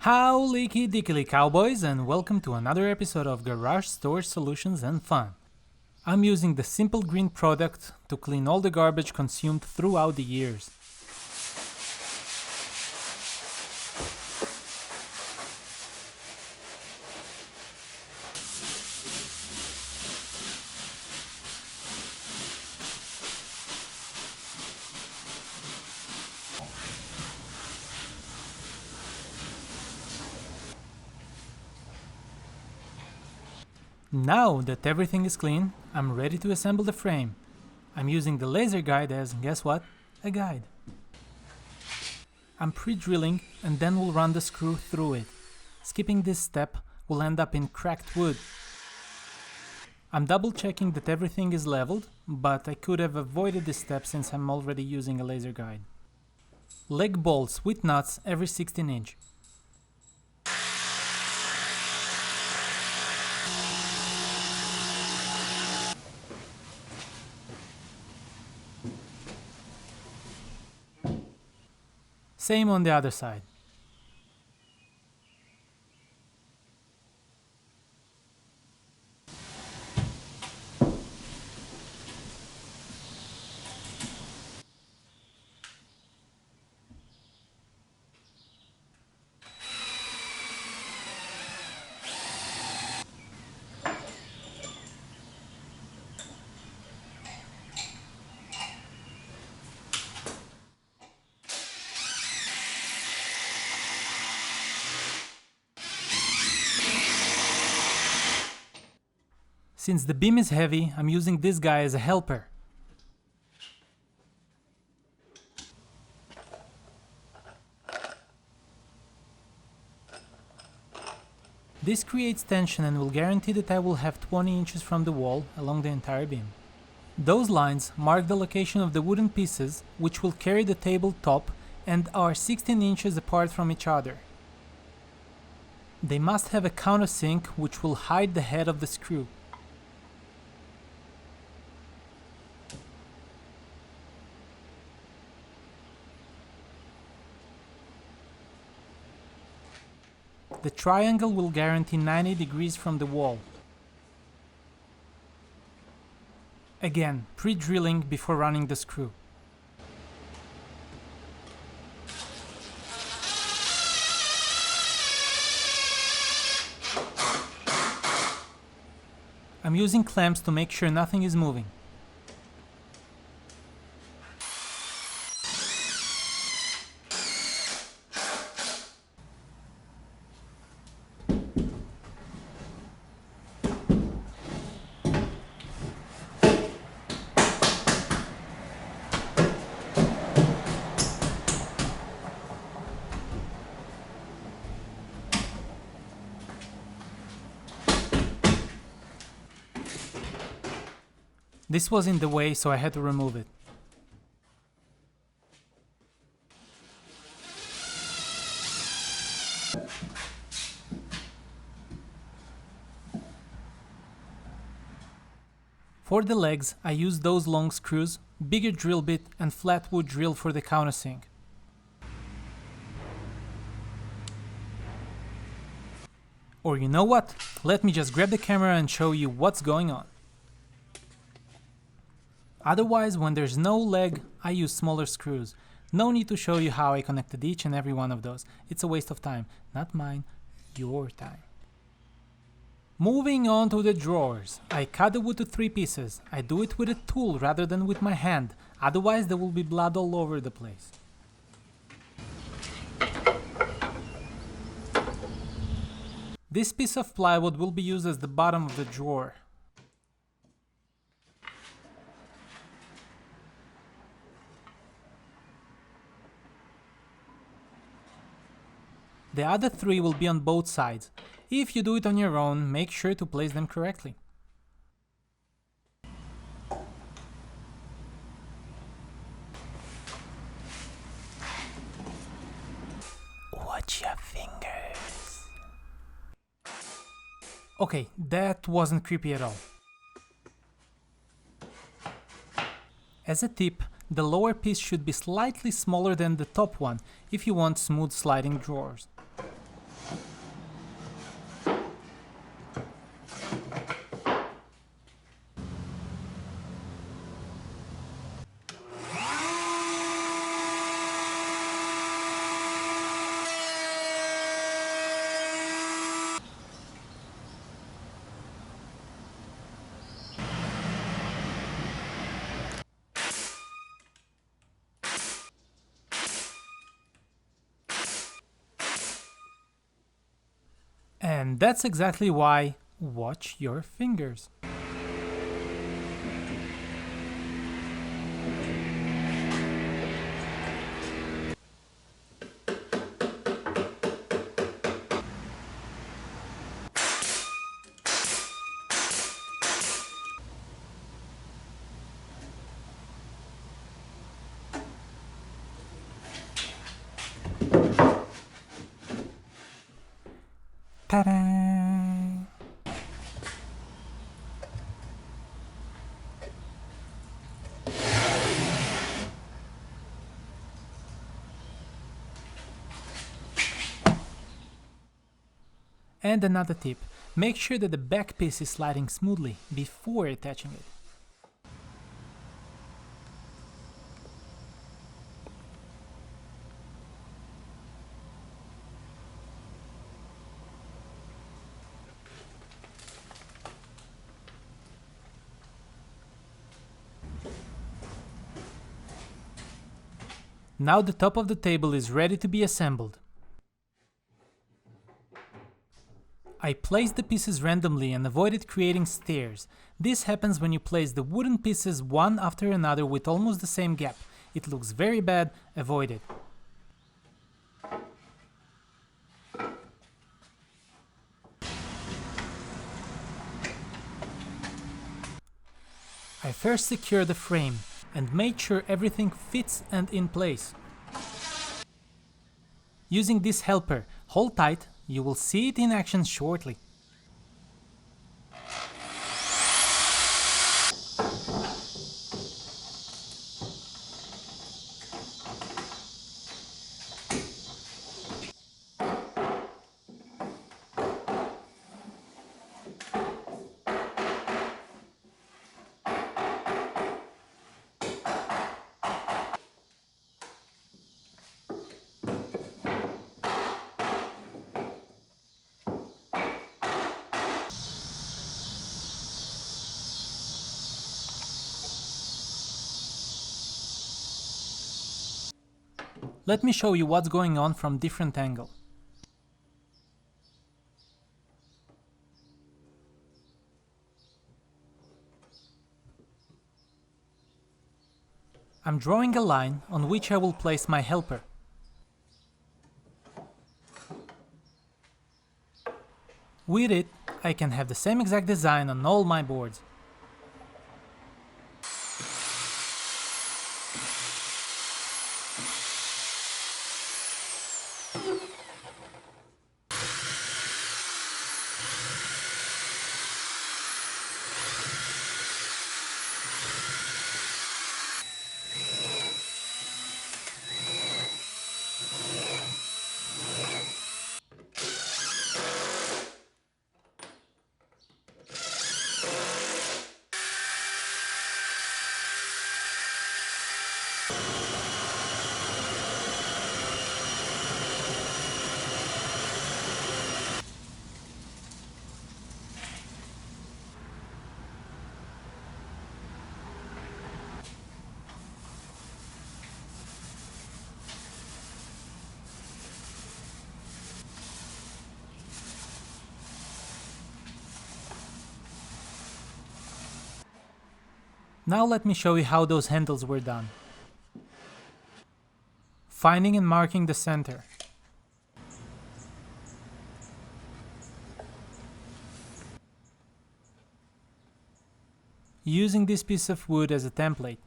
Howly dickily cowboys, and welcome to another episode of Garage Storage Solutions and Fun. I'm using the simple green product to clean all the garbage consumed throughout the years. Now that everything is clean, I'm ready to assemble the frame. I'm using the laser guide as, guess what? A guide. I'm pre-drilling and then we'll run the screw through it. Skipping this step will end up in cracked wood. I'm double checking that everything is leveled, but I could have avoided this step since I'm already using a laser guide. Leg bolts with nuts every 16 inch. Same on the other side. Since the beam is heavy, I'm using this guy as a helper. This creates tension and will guarantee that I will have 20 inches from the wall along the entire beam. Those lines mark the location of the wooden pieces which will carry the tabletop and are 16 inches apart from each other. They must have a countersink which will hide the head of the screw. The triangle will guarantee 90 degrees from the wall. Again, pre-drilling before running the screw. I'm using clamps to make sure nothing is moving. This was in the way, so I had to remove it. For the legs, I used those long screws, bigger drill bit and flat wood drill for the countersink. Or you know what? Let me just grab the camera and show you what's going on. Otherwise, when there's no leg, I use smaller screws. No need to show you how I connected each and every one of those. It's a waste of time. Not mine, your time. Moving on to the drawers. I cut the wood to 3 pieces. I do it with a tool rather than with my hand. Otherwise, there will be blood all over the place. This piece of plywood will be used as the bottom of the drawer. The other 3 will be on both sides. If you do it on your own, make sure to place them correctly. Watch your fingers. Okay, that wasn't creepy at all. As a tip, the lower piece should be slightly smaller than the top one if you want smooth sliding drawers. And that's exactly why watch your fingers. Ta-da! And another tip, make sure that the back piece is sliding smoothly before attaching it. Now the top of the table is ready to be assembled. I placed the pieces randomly and avoided creating stairs. This happens when you place the wooden pieces one after another with almost the same gap. It looks very bad, avoid it. I first secured the frame and made sure everything fits and in place. Using this helper, hold tight, you will see it in action shortly. Let me show you what's going on from different angle. I'm drawing a line on which I will place my helper. With it, I can have the same exact design on all my boards. Now let me show you how those handles were done. Finding and marking the center. Using this piece of wood as a template.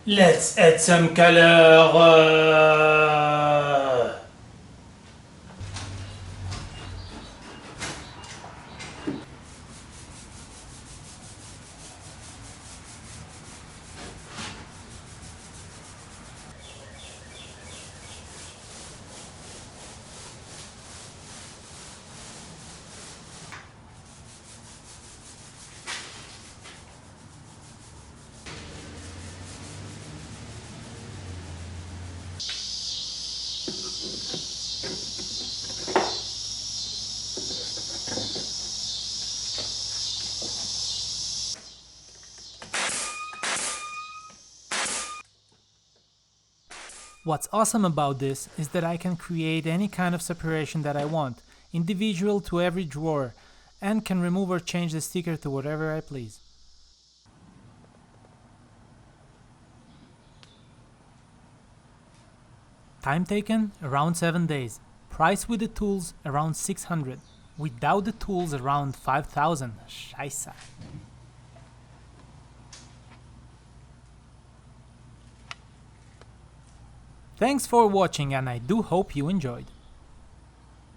Let's add some color. What's awesome about this is that I can create any kind of separation that I want, individual to every drawer, and can remove or change the sticker to whatever I please. Time taken around 7 days. Price with the tools around 600. Without the tools around 5000. Scheisse. Thanks for watching and I do hope you enjoyed.